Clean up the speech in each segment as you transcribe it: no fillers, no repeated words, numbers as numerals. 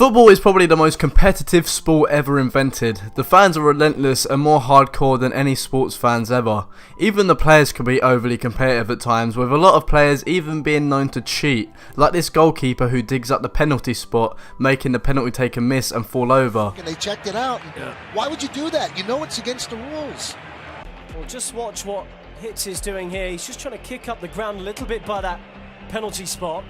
Football is probably the most competitive sport ever invented. The fans are relentless and more hardcore than any sports fans ever. Even the players can be overly competitive at times, with a lot of players even being known to cheat, like this goalkeeper who digs up the penalty spot, making the penalty taker miss and fall over. And they checked it out. Yeah. Why would you do that? You know it's against the rules. Well, just watch what Hitz is doing here. He's just trying to kick up the ground a little bit by that penalty spot.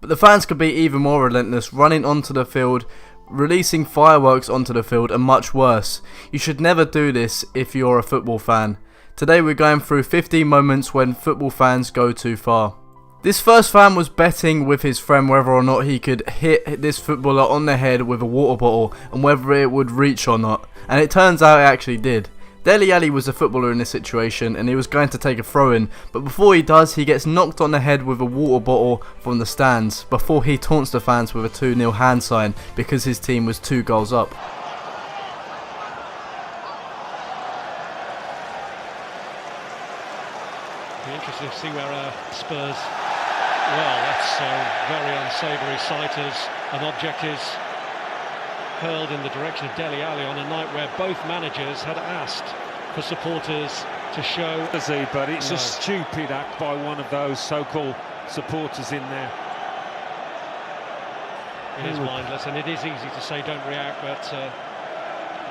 But the fans could be even more relentless, running onto the field, releasing fireworks onto the field, and much worse. You should never do this if you're a football fan. Today we're going through 15 moments when football fans go too far. This first fan was betting with his friend whether or not he could hit this footballer on the head with a water bottle and whether it would reach or not. And it turns out it actually did. Dele Alli was a footballer in this situation and he was going to take a throw-in, but before he does, he gets knocked on the head with a water bottle from the stands before he taunts the fans with a 2-0 hand sign because his team was 2 goals up. Be interesting to see where Spurs, well, that's a very unsavoury sight as an object is hurled in the direction of Dele Alli on a night where both managers had asked for supporters to show. But it's a stupid act by one of those so-called supporters in there. It is mindless, and it is easy to say don't react, but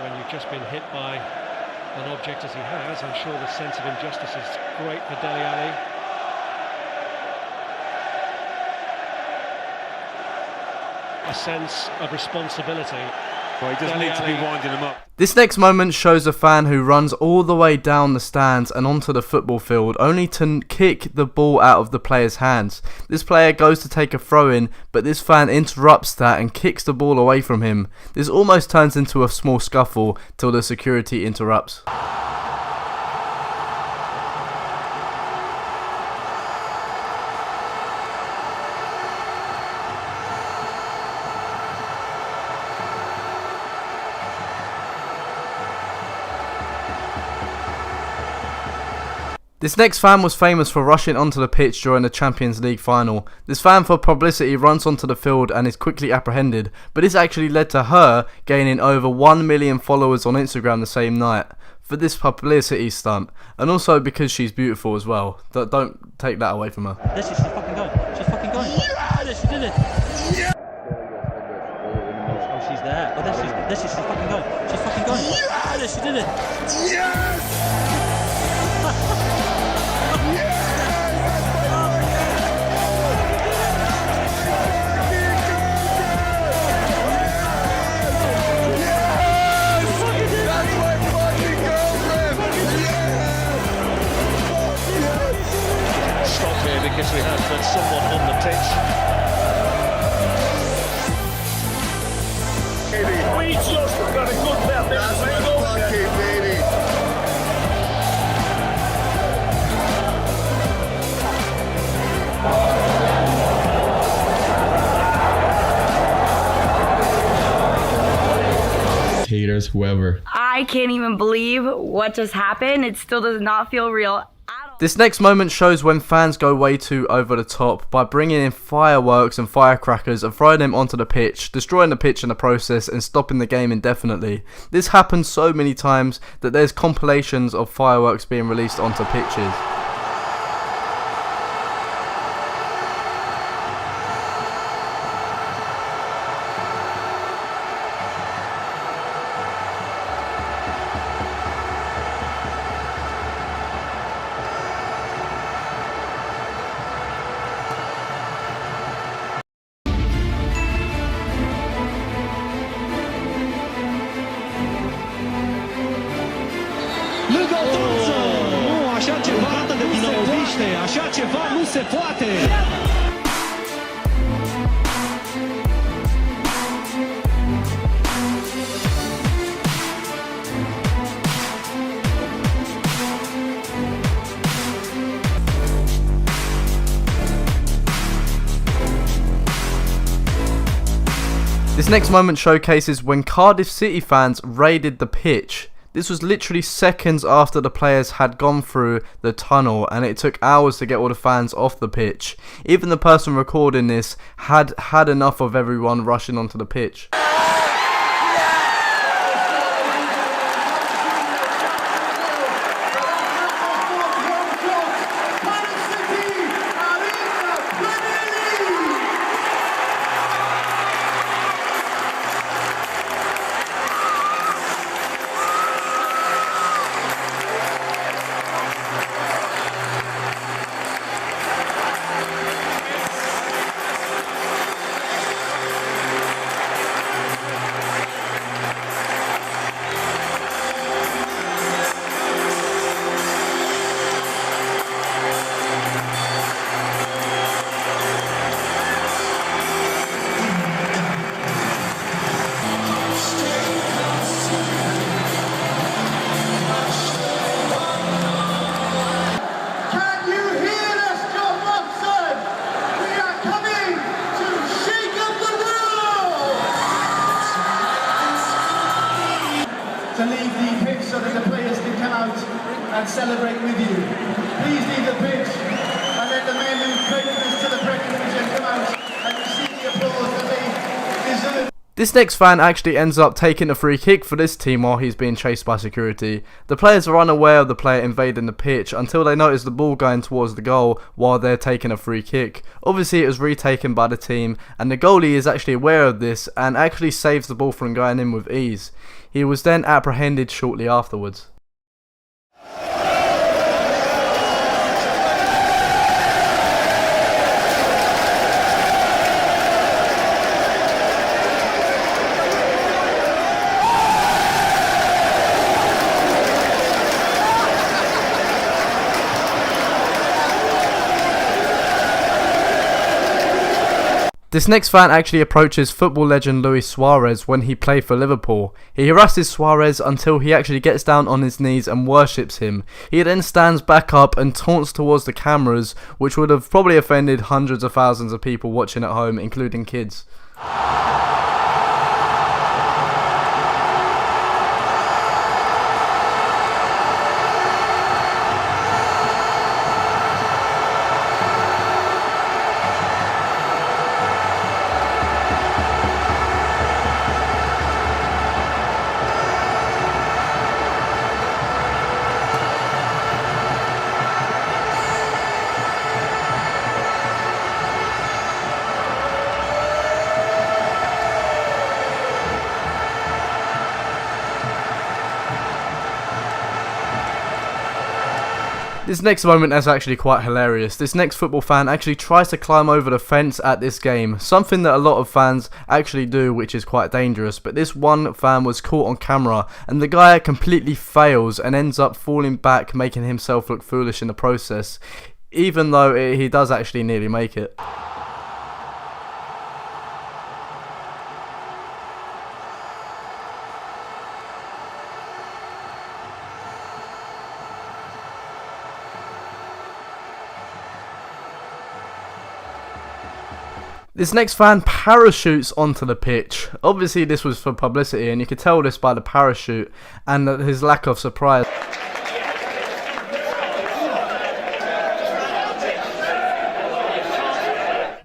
when you've just been hit by an object as he has, I'm sure the sense of injustice is great for Dele Alli. A sense of responsibility. Well, he doesn't need to be winding him up. This next moment shows a fan who runs all the way down the stands and onto the football field only to kick the ball out of the player's hands. This player goes to take a throw-in, but this fan interrupts that and kicks the ball away from him. This almost turns into a small scuffle till the security interrupts. This next fan was famous for rushing onto the pitch during the Champions League final. This fan for publicity runs onto the field and is quickly apprehended, but this actually led to her gaining over 1 million followers on Instagram the same night for this publicity stunt, and also because she's beautiful as well. Don't take that away from her. This is fucking going. She's fucking going. Yes! She did it. Yeah. Oh, she's there. Oh, this is she's fucking going. She's fucking going. Yes! She did it. Yes! Because we have got someone on the pitch. We just got a good bet. That's lucky, baby. Haters, whoever. I can't even believe what just happened. It still does not feel real. This next moment shows when fans go way too over the top by bringing in fireworks and firecrackers and throwing them onto the pitch, destroying the pitch in the process and stopping the game indefinitely. This happens so many times that there's compilations of fireworks being released onto pitches. Lângă Nu, așa ceva arată de dinamoviște, așa ceva nu se poate. This next moment showcases when Cardiff City fans raided the pitch. This was literally seconds after the players had gone through the tunnel, and it took hours to get all the fans off the pitch. Even the person recording this had had enough of everyone rushing onto the pitch. To leave the pitch so that the players can come out and celebrate with you. Please leave the pitch and let the men who played this to the Premier Division come out and receive the applause that they deserve. This next fan actually ends up taking a free kick for this team while he's being chased by security. The players are unaware of the player invading the pitch until they notice the ball going towards the goal while they're taking a free kick. Obviously it was retaken by the team, and the goalie is actually aware of this and actually saves the ball from going in with ease. He was then apprehended shortly afterwards. This next fan actually approaches football legend Luis Suarez when he played for Liverpool. He harasses Suarez until he actually gets down on his knees and worships him. He then stands back up and taunts towards the cameras, which would have probably offended hundreds of thousands of people watching at home, including kids. This next moment is actually quite hilarious. This next football fan actually tries to climb over the fence at this game, something that a lot of fans actually do, which is quite dangerous, but this one fan was caught on camera and the guy completely fails and ends up falling back, making himself look foolish in the process, even though he does actually nearly make it. This next fan parachutes onto the pitch. Obviously this was for publicity, and you could tell this by the parachute and his lack of surprise.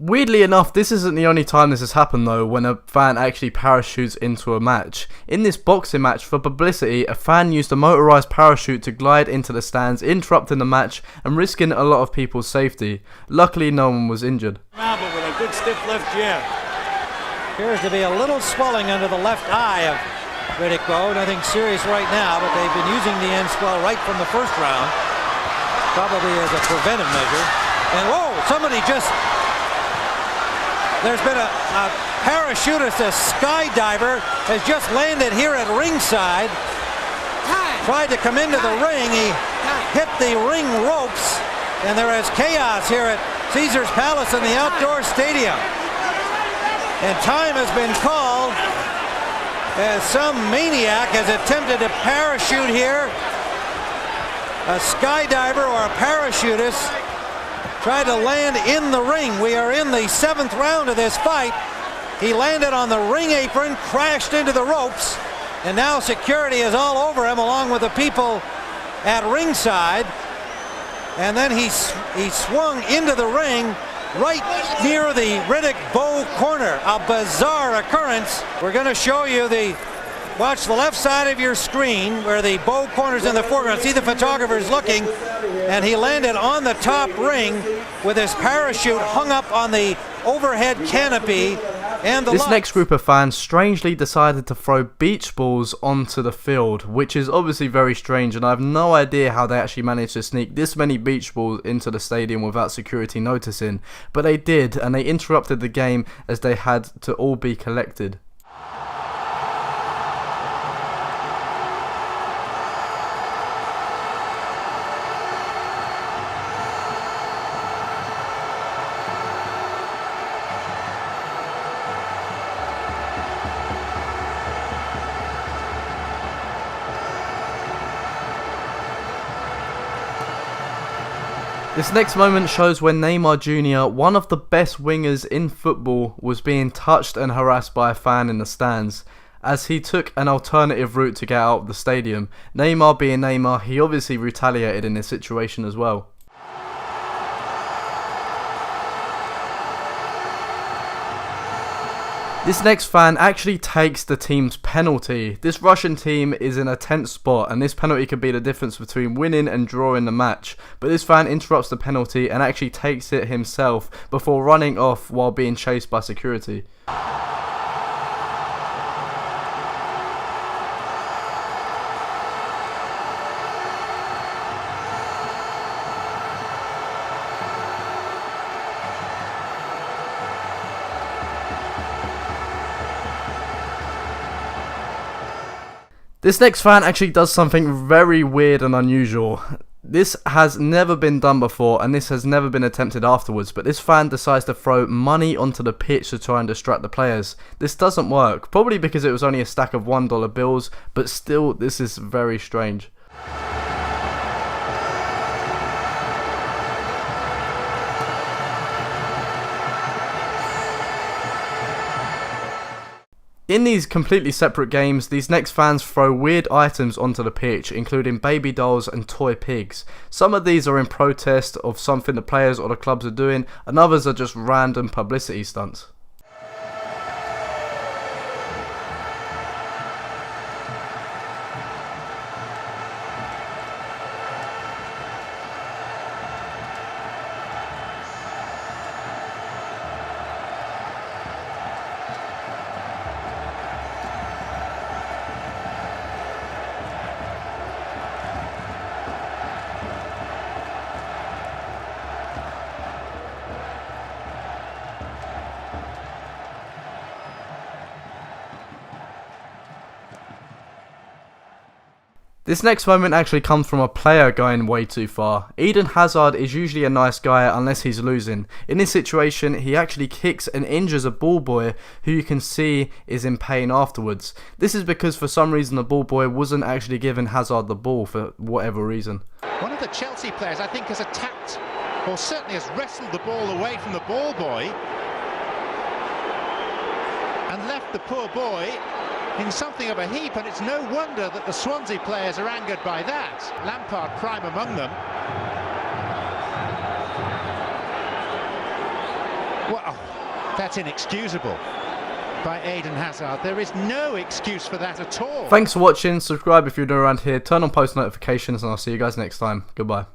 Weirdly enough, this isn't the only time this has happened though, when a fan actually parachutes into a match. In this boxing match, for publicity, a fan used a motorised parachute to glide into the stands, interrupting the match and risking a lot of people's safety. Luckily, no one was injured. With a good stiff left jab. Appears to be a little swelling under the left eye of Riddick. Nothing serious right now, but they've been using the end swell right from the first round, probably as a preventive measure. And whoa, somebody just... There's been a parachutist, a skydiver, has just landed here at ringside. Tried to come into the ring. He hit the ring ropes, and there is chaos here at Caesars Palace in the outdoor stadium. And time has been called as some maniac has attempted to parachute here. A skydiver or a parachutist tried to land in the ring. We are in the 7th round of this fight. He landed on the ring apron, crashed into the ropes, And now security is all over him along with the people at ringside. And then he swung into the ring right near the Riddick Bow corner. A bizarre occurrence. We're going to show you watch the left side of your screen where the Bow corner's in the foreground. See the photographer's looking, and he landed on the top ring with his parachute hung up on the overhead canopy. And this next group of fans strangely decided to throw beach balls onto the field, which is obviously very strange, and I have no idea how they actually managed to sneak this many beach balls into the stadium without security noticing, but they did, and they interrupted the game as they had to all be collected. This next moment shows when Neymar Jr., one of the best wingers in football, was being touched and harassed by a fan in the stands. As he took an alternative route to get out of the stadium, Neymar being Neymar, he obviously retaliated in this situation as well. This next fan actually takes the team's penalty. This Russian team is in a tense spot, and this penalty could be the difference between winning and drawing the match. But this fan interrupts the penalty and actually takes it himself before running off while being chased by security. This next fan actually does something very weird and unusual. This has never been done before, and this has never been attempted afterwards, but this fan decides to throw money onto the pitch to try and distract the players. This doesn't work, probably because it was only a stack of $1 bills, but still, this is very strange. In these completely separate games, these next fans throw weird items onto the pitch, including baby dolls and toy pigs. Some of these are in protest of something the players or the clubs are doing, and others are just random publicity stunts. This next moment actually comes from a player going way too far. Eden Hazard is usually a nice guy unless he's losing. In this situation, he actually kicks and injures a ball boy who you can see is in pain afterwards. This is because for some reason the ball boy wasn't actually giving Hazard the ball for whatever reason. One of the Chelsea players, I think, has attacked, or certainly has wrestled the ball away from the ball boy and left the poor boy in something of a heap, and it's no wonder that the Swansea players are angered by that. Lampard prime among them. Well, that's inexcusable by Eden Hazard. There is no excuse for that at all. Thanks for watching. Subscribe if you're new around here. Turn on post notifications, and I'll see you guys next time. Goodbye.